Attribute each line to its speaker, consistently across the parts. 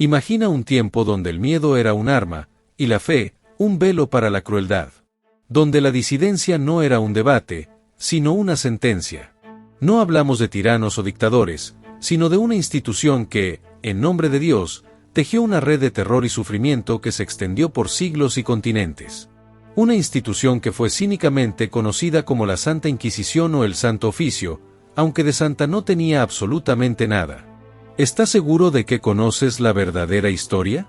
Speaker 1: Imagina un tiempo donde el miedo era un arma, y la fe, un velo para la crueldad. Donde la disidencia no era un debate, sino una sentencia. No hablamos de tiranos o dictadores, sino de una institución que, en nombre de Dios, tejió una red de terror y sufrimiento que se extendió por siglos y continentes. Una institución que fue cínicamente conocida como la Santa Inquisición o el Santo Oficio, aunque de santa no tenía absolutamente nada. ¿Estás seguro de que conoces la verdadera historia?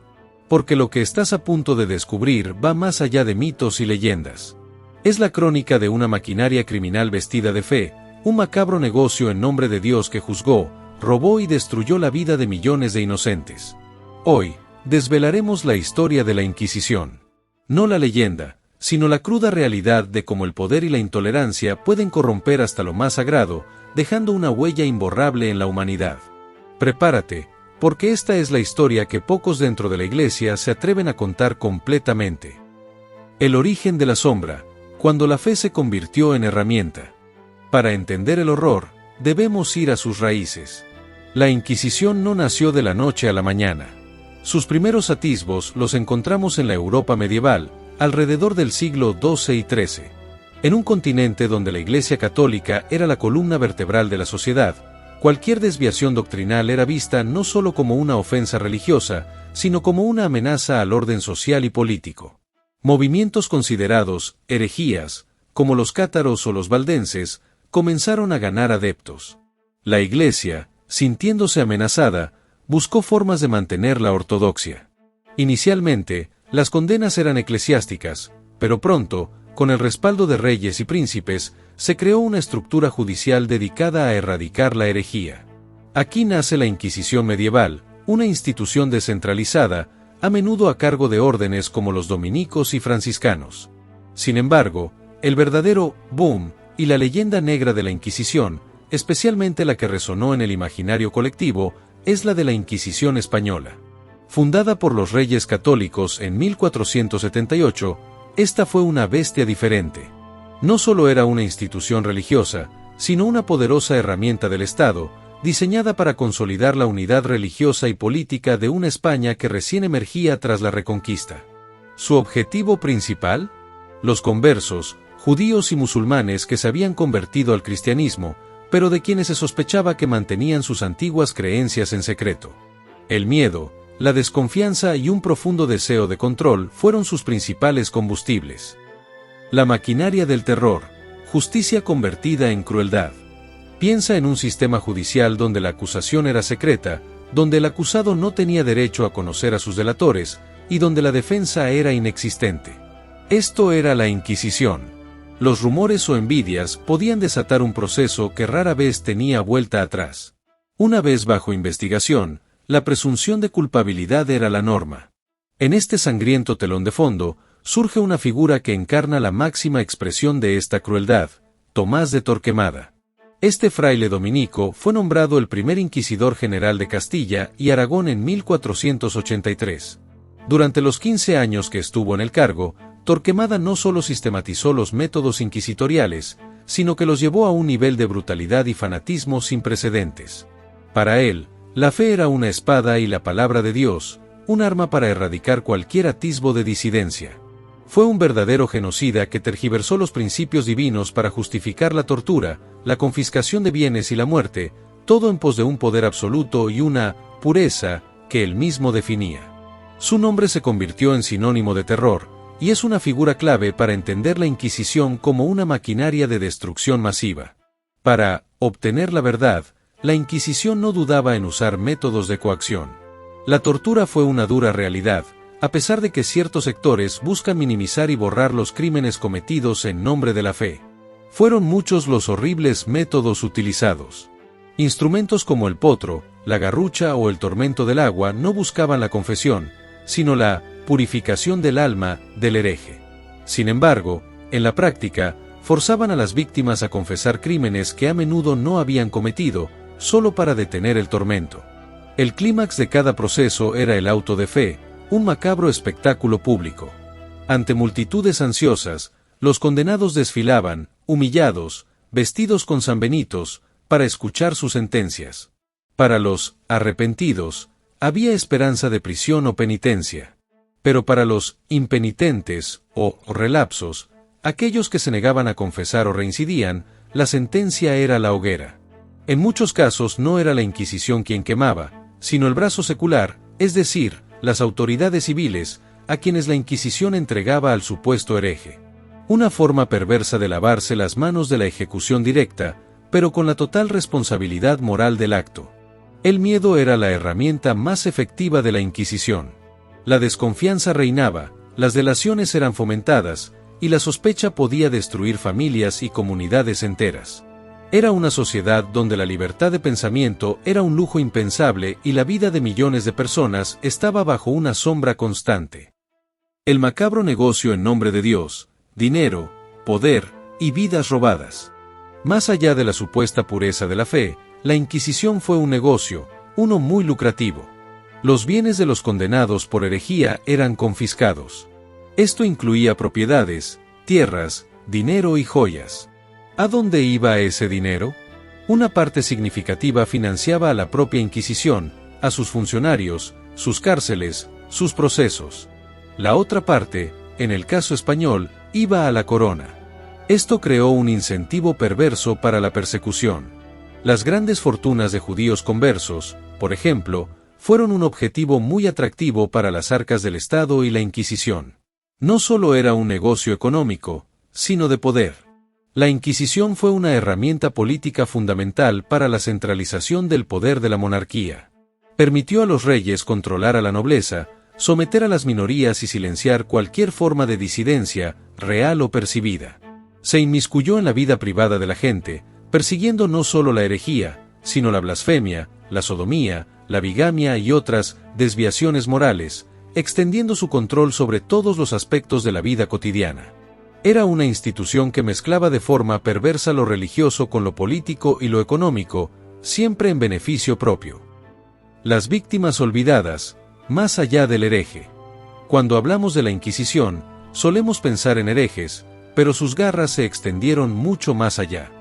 Speaker 1: Porque lo que estás a punto de descubrir va más allá de mitos y leyendas. Es la crónica de una maquinaria criminal vestida de fe, un macabro negocio en nombre de Dios que juzgó, robó y destruyó la vida de millones de inocentes. Hoy, desvelaremos la historia de la Inquisición. No la leyenda, sino la cruda realidad de cómo el poder y la intolerancia pueden corromper hasta lo más sagrado, dejando una huella imborrable en la humanidad. Prepárate, porque esta es la historia que pocos dentro de la Iglesia se atreven a contar completamente. El origen de la sombra, cuando la fe se convirtió en herramienta. Para entender el horror, debemos ir a sus raíces. La Inquisición no nació de la noche a la mañana. Sus primeros atisbos los encontramos en la Europa medieval, alrededor del siglo XII y XIII. En un continente donde la Iglesia Católica era la columna vertebral de la sociedad, cualquier desviación doctrinal era vista no solo como una ofensa religiosa, sino como una amenaza al orden social y político. Movimientos considerados herejías, como los cátaros o los valdenses, comenzaron a ganar adeptos. La Iglesia, sintiéndose amenazada, buscó formas de mantener la ortodoxia. Inicialmente, las condenas eran eclesiásticas, pero pronto, con el respaldo de reyes y príncipes, se creó una estructura judicial dedicada a erradicar la herejía. Aquí nace la Inquisición medieval, una institución descentralizada, a menudo a cargo de órdenes como los dominicos y franciscanos. Sin embargo, el verdadero boom y la leyenda negra de la Inquisición, especialmente la que resonó en el imaginario colectivo, es la de la Inquisición española. Fundada por los reyes católicos en 1478, esta fue una bestia diferente. No solo era una institución religiosa, sino una poderosa herramienta del Estado, diseñada para consolidar la unidad religiosa y política de una España que recién emergía tras la Reconquista. ¿Su objetivo principal? Los conversos, judíos y musulmanes que se habían convertido al cristianismo, pero de quienes se sospechaba que mantenían sus antiguas creencias en secreto. El miedo, la desconfianza y un profundo deseo de control fueron sus principales combustibles. La maquinaria del terror, justicia convertida en crueldad. Piensa en un sistema judicial donde la acusación era secreta, donde el acusado no tenía derecho a conocer a sus delatores, y donde la defensa era inexistente. Esto era la Inquisición. Los rumores o envidias podían desatar un proceso que rara vez tenía vuelta atrás. Una vez bajo investigación, la presunción de culpabilidad era la norma. En este sangriento telón de fondo, surge una figura que encarna la máxima expresión de esta crueldad, Tomás de Torquemada. Este fraile dominico fue nombrado el primer inquisidor general de Castilla y Aragón en 1483. Durante los 15 años que estuvo en el cargo, Torquemada no solo sistematizó los métodos inquisitoriales, sino que los llevó a un nivel de brutalidad y fanatismo sin precedentes. Para él, la fe era una espada y la palabra de Dios, un arma para erradicar cualquier atisbo de disidencia. Fue un verdadero genocida que tergiversó los principios divinos para justificar la tortura, la confiscación de bienes y la muerte, todo en pos de un poder absoluto y una pureza que él mismo definía. Su nombre se convirtió en sinónimo de terror, y es una figura clave para entender la Inquisición como una maquinaria de destrucción masiva. Para obtener la verdad, la Inquisición no dudaba en usar métodos de coacción. La tortura fue una dura realidad, a pesar de que ciertos sectores buscan minimizar y borrar los crímenes cometidos en nombre de la fe. Fueron muchos los horribles métodos utilizados. Instrumentos como el potro, la garrucha o el tormento del agua no buscaban la confesión, sino la purificación del alma del hereje. Sin embargo, en la práctica, forzaban a las víctimas a confesar crímenes que a menudo no habían cometido, solo para detener el tormento. El clímax de cada proceso era el auto de fe, un macabro espectáculo público. Ante multitudes ansiosas, los condenados desfilaban, humillados, vestidos con sanbenitos, para escuchar sus sentencias. Para los arrepentidos, había esperanza de prisión o penitencia. Pero para los impenitentes o relapsos, aquellos que se negaban a confesar o reincidían, la sentencia era la hoguera. En muchos casos no era la Inquisición quien quemaba, sino el brazo secular, es decir, las autoridades civiles, a quienes la Inquisición entregaba al supuesto hereje. Una forma perversa de lavarse las manos de la ejecución directa, pero con la total responsabilidad moral del acto. El miedo era la herramienta más efectiva de la Inquisición. La desconfianza reinaba, las delaciones eran fomentadas, y la sospecha podía destruir familias y comunidades enteras. Era una sociedad donde la libertad de pensamiento era un lujo impensable y la vida de millones de personas estaba bajo una sombra constante. El macabro negocio en nombre de Dios, dinero, poder y vidas robadas. Más allá de la supuesta pureza de la fe, la Inquisición fue un negocio, uno muy lucrativo. Los bienes de los condenados por herejía eran confiscados. Esto incluía propiedades, tierras, dinero y joyas. ¿A dónde iba ese dinero? Una parte significativa financiaba a la propia Inquisición, a sus funcionarios, sus cárceles, sus procesos. La otra parte, en el caso español, iba a la corona. Esto creó un incentivo perverso para la persecución. Las grandes fortunas de judíos conversos, por ejemplo, fueron un objetivo muy atractivo para las arcas del Estado y la Inquisición. No solo era un negocio económico, sino de poder. La Inquisición fue una herramienta política fundamental para la centralización del poder de la monarquía. Permitió a los reyes controlar a la nobleza, someter a las minorías y silenciar cualquier forma de disidencia, real o percibida. Se inmiscuyó en la vida privada de la gente, persiguiendo no solo la herejía, sino la blasfemia, la sodomía, la bigamia y otras desviaciones morales, extendiendo su control sobre todos los aspectos de la vida cotidiana. Era una institución que mezclaba de forma perversa lo religioso con lo político y lo económico, siempre en beneficio propio. Las víctimas olvidadas, más allá del hereje. Cuando hablamos de la Inquisición, solemos pensar en herejes, pero sus garras se extendieron mucho más allá.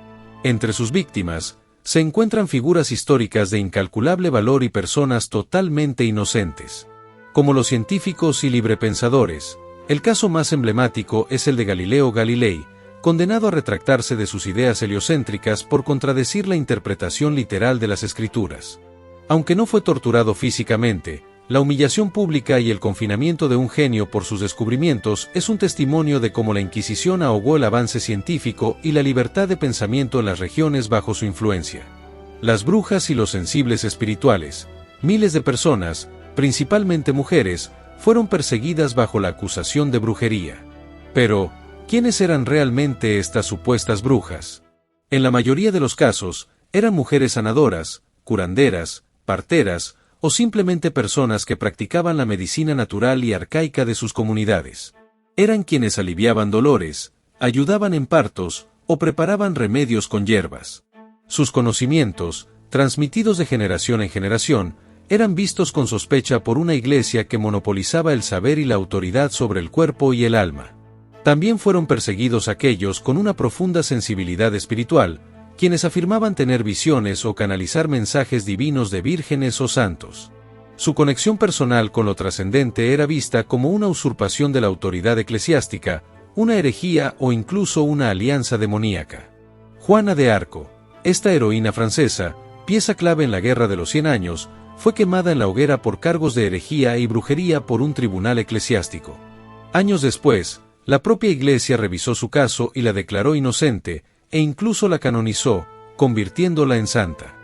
Speaker 1: Entre sus víctimas, se encuentran figuras históricas de incalculable valor y personas totalmente inocentes. Como los científicos y librepensadores, el caso más emblemático es el de Galileo Galilei, condenado a retractarse de sus ideas heliocéntricas por contradecir la interpretación literal de las Escrituras. Aunque no fue torturado físicamente, la humillación pública y el confinamiento de un genio por sus descubrimientos es un testimonio de cómo la Inquisición ahogó el avance científico y la libertad de pensamiento en las regiones bajo su influencia. Las brujas y los sensibles espirituales, miles de personas, principalmente mujeres, fueron perseguidas bajo la acusación de brujería. Pero, ¿quiénes eran realmente estas supuestas brujas? En la mayoría de los casos, eran mujeres sanadoras, curanderas, parteras, o simplemente personas que practicaban la medicina natural y arcaica de sus comunidades. Eran quienes aliviaban dolores, ayudaban en partos, o preparaban remedios con hierbas. Sus conocimientos, transmitidos de generación en generación, eran vistos con sospecha por una iglesia que monopolizaba el saber y la autoridad sobre el cuerpo y el alma. También fueron perseguidos aquellos con una profunda sensibilidad espiritual, quienes afirmaban tener visiones o canalizar mensajes divinos de vírgenes o santos. Su conexión personal con lo trascendente era vista como una usurpación de la autoridad eclesiástica, una herejía o incluso una alianza demoníaca. Juana de Arco, esta heroína francesa, pieza clave en la Guerra de los 100 años, fue quemada en la hoguera por cargos de herejía y brujería por un tribunal eclesiástico. Años después, la propia Iglesia revisó su caso y la declaró inocente, e incluso la canonizó, convirtiéndola en santa.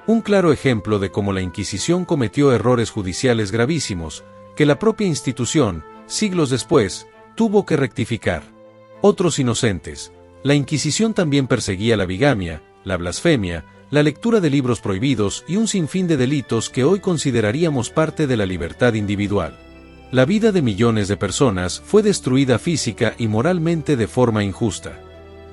Speaker 1: Un claro ejemplo de cómo la Inquisición cometió errores judiciales gravísimos, que la propia institución, siglos después, tuvo que rectificar. Otros inocentes. La Inquisición también perseguía la bigamia, la blasfemia, la lectura de libros prohibidos y un sinfín de delitos que hoy consideraríamos parte de la libertad individual. La vida de millones de personas fue destruida física y moralmente de forma injusta.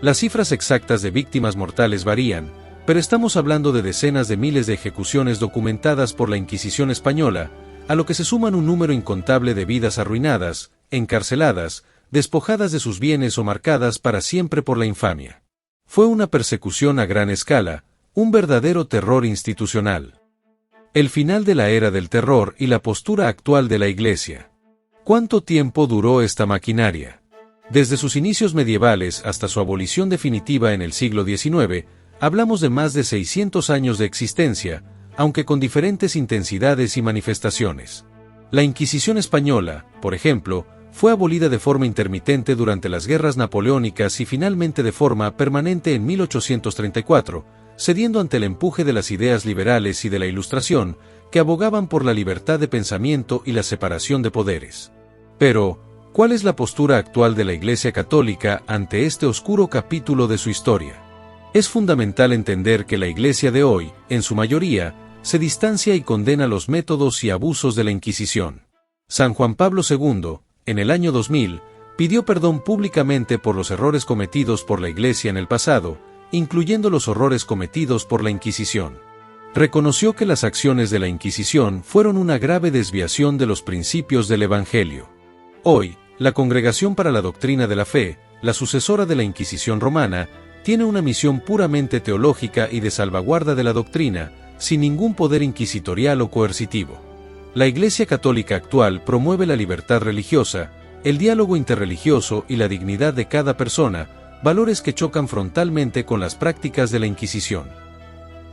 Speaker 1: Las cifras exactas de víctimas mortales varían, pero estamos hablando de decenas de miles de ejecuciones documentadas por la Inquisición española, a lo que se suman un número incontable de vidas arruinadas, encarceladas, despojadas de sus bienes o marcadas para siempre por la infamia. Fue una persecución a gran escala, un verdadero terror institucional. El final de la era del terror y la postura actual de la Iglesia. ¿Cuánto tiempo duró esta maquinaria? Desde sus inicios medievales hasta su abolición definitiva en el siglo XIX, hablamos de más de 600 años de existencia, aunque con diferentes intensidades y manifestaciones. La Inquisición española, por ejemplo, fue abolida de forma intermitente durante las guerras napoleónicas y finalmente de forma permanente en 1834, cediendo ante el empuje de las ideas liberales y de la Ilustración, que abogaban por la libertad de pensamiento y la separación de poderes. Pero, ¿cuál es la postura actual de la Iglesia Católica ante este oscuro capítulo de su historia? Es fundamental entender que la Iglesia de hoy, en su mayoría, se distancia y condena los métodos y abusos de la Inquisición. San Juan Pablo II, en el año 2000, pidió perdón públicamente por los errores cometidos por la Iglesia en el pasado, incluyendo los horrores cometidos por la Inquisición. Reconoció que las acciones de la Inquisición fueron una grave desviación de los principios del Evangelio. Hoy, la Congregación para la Doctrina de la Fe, la sucesora de la Inquisición romana, tiene una misión puramente teológica y de salvaguarda de la doctrina, sin ningún poder inquisitorial o coercitivo. La Iglesia Católica actual promueve la libertad religiosa, el diálogo interreligioso y la dignidad de cada persona, valores que chocan frontalmente con las prácticas de la Inquisición.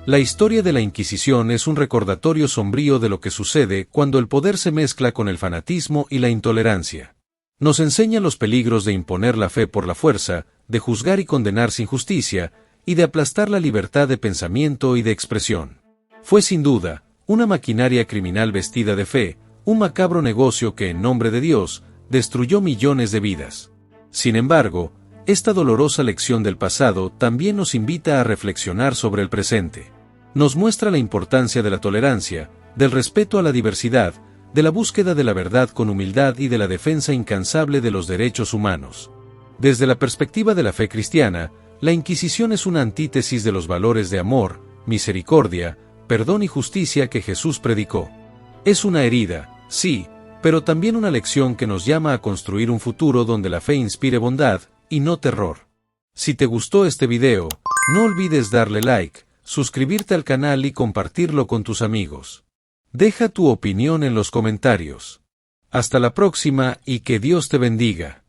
Speaker 1: La historia de la Inquisición es un recordatorio sombrío de lo que sucede cuando el poder se mezcla con el fanatismo y la intolerancia. Nos enseña los peligros de imponer la fe por la fuerza, de juzgar y condenar sin justicia, y de aplastar la libertad de pensamiento y de expresión. Fue sin duda una maquinaria criminal vestida de fe, un macabro negocio que en nombre de Dios destruyó millones de vidas. Sin embargo, esta dolorosa lección del pasado también nos invita a reflexionar sobre el presente. Nos muestra la importancia de la tolerancia, del respeto a la diversidad, de la búsqueda de la verdad con humildad y de la defensa incansable de los derechos humanos. Desde la perspectiva de la fe cristiana, la Inquisición es una antítesis de los valores de amor, misericordia, perdón y justicia que Jesús predicó. Es una herida, sí, pero también una lección que nos llama a construir un futuro donde la fe inspire bondad, y no terror. Si te gustó este video, no olvides darle like, suscribirte al canal y compartirlo con tus amigos. Deja tu opinión en los comentarios. Hasta la próxima y que Dios te bendiga.